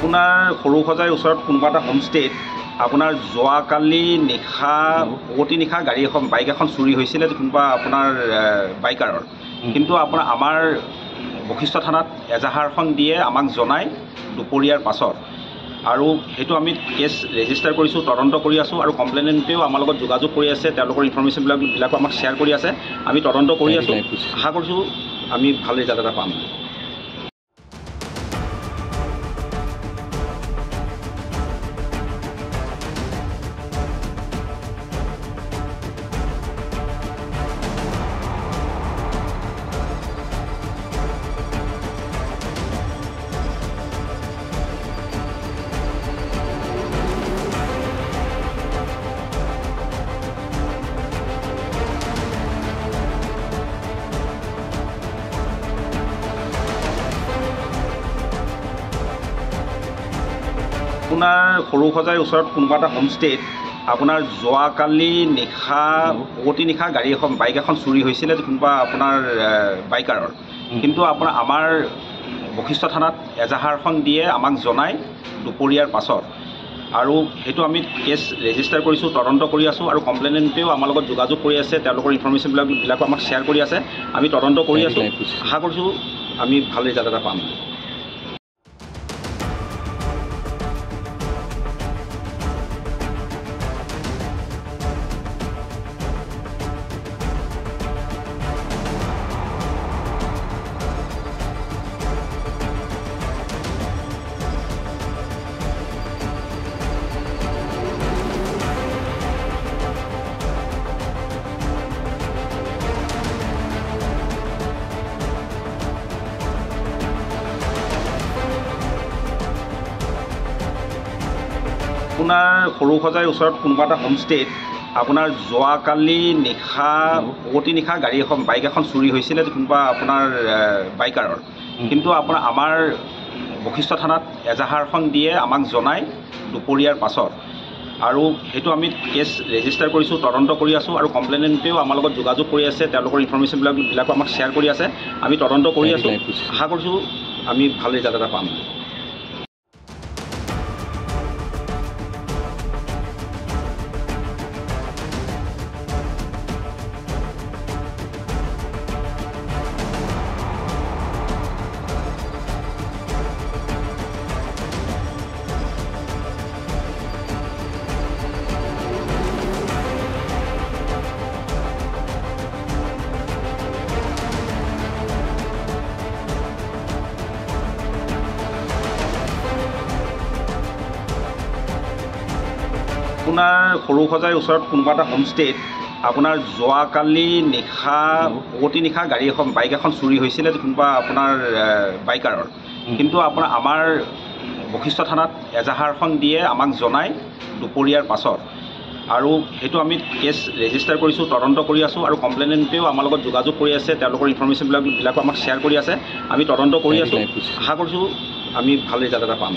আপোনাৰ সৰুসজাইৰ ওচৰত কোনোবা এটা হোমষ্টেত আপোনাৰ যোৱাকালি নিশা পুৱতি নিশা গাড়ী এখন বাইক এখন চুৰি হৈছিলে কোনোবা আপোনাৰ বাইকাৰৰ। কিন্তু আপোনাৰ আমাৰ বশিষ্ঠ থানাত এজাহাৰখন দিয়ে আমাক জনাই দুপৰীয়াৰ পাছত, আৰু সেইটো আমি কেছ ৰেজিষ্টাৰ কৰিছোঁ, তদন্ত কৰি আছোঁ, আৰু কমপ্লেইনেণ্টেও আমাৰ লগত যোগাযোগ কৰি আছে, তেওঁলোকৰ ইনফৰমেশ্যনবিলাকো আমাক শ্বেয়াৰ কৰি আছে। আমি তদন্ত কৰি আছোঁ, আশা কৰিছোঁ আমি ভাল ৰিজাল্ট এটা পাম। আপোনাৰ সৰুসজাইৰ ওচৰত কোনোবা এটা হোমষ্টেত আপোনাৰ যোৱাকালি নিশা পুৱতি নিশা গাড়ী এখন বাইক এখন চুৰি হৈছিলে কোনোবা আপোনাৰ বাইকাৰৰ। কিন্তু আপোনাৰ আমাৰ বশিষ্ঠ থানাত এজাহাৰখন দিয়ে আমাক জনাই দুপৰীয়াৰ পাছত, আৰু সেইটো আমি কেছ ৰেজিষ্টাৰ কৰিছোঁ, তদন্ত কৰি আছোঁ, আৰু কমপ্লেইনেণ্টেও আমাৰ লগত যোগাযোগ কৰি আছে, তেওঁলোকৰ ইনফৰমেশ্যনবিলাকো আমাক শ্বেয়াৰ কৰি আছে। আমি তদন্ত কৰি আছোঁ, আশা কৰিছোঁ আমি ভাল ৰিজাল্ট এটা পাম। আপোনাৰ সৰুসজাইৰ ওচৰত কোনোবা এটা হোমষ্টেত আপোনাৰ যোৱাকালি নিশা পুৱতি নিশা গাড়ী এখন বাইক এখন চুৰি হৈছিলে কোনোবা আপোনাৰ বাইকাৰৰ। কিন্তু আপোনাৰ আমাৰ বশিষ্ঠ থানাত এজাহাৰখন দিয়ে আমাক জনাই দুপৰীয়াৰ পাছত, আৰু সেইটো আমি কেছ ৰেজিষ্টাৰ কৰিছোঁ, তদন্ত কৰি আছোঁ, আৰু কমপ্লেইনেণ্টেও আমাৰ লগত যোগাযোগ কৰি আছে, তেওঁলোকৰ ইনফৰমেশ্যনবিলাকো আমাক শ্বেয়াৰ কৰি আছে। আমি তদন্ত কৰি আছোঁ, আশা কৰিছোঁ আমি ভাল ৰিজাল্ট এটা পাম। আপোনাৰ সৰুসজাইৰ ওচৰত কোনোবা এটা হোমষ্টেত আপোনাৰ যোৱাকালি নিশা পুৱতি নিশা গাড়ী এখন বাইক এখন চুৰি হৈছিলে কোনোবা আপোনাৰ বাইকাৰৰ। কিন্তু আপোনাৰ আমাৰ বশিষ্ঠ থানাত এজাহাৰখন দিয়ে আমাক জনাই দুপৰীয়াৰ পাছত, আৰু সেইটো আমি কেছ ৰেজিষ্টাৰ কৰিছোঁ, তদন্ত কৰি আছোঁ, আৰু কমপ্লেইনেণ্টেও আমাৰ লগত যোগাযোগ কৰি আছে, তেওঁলোকৰ ইনফৰমেশ্যনবিলাকো আমাক শ্বেয়াৰ কৰি আছে। আমি তদন্ত কৰি আছোঁ, আশা কৰিছোঁ আমি ভাল ৰিজাল্ট এটা পাম।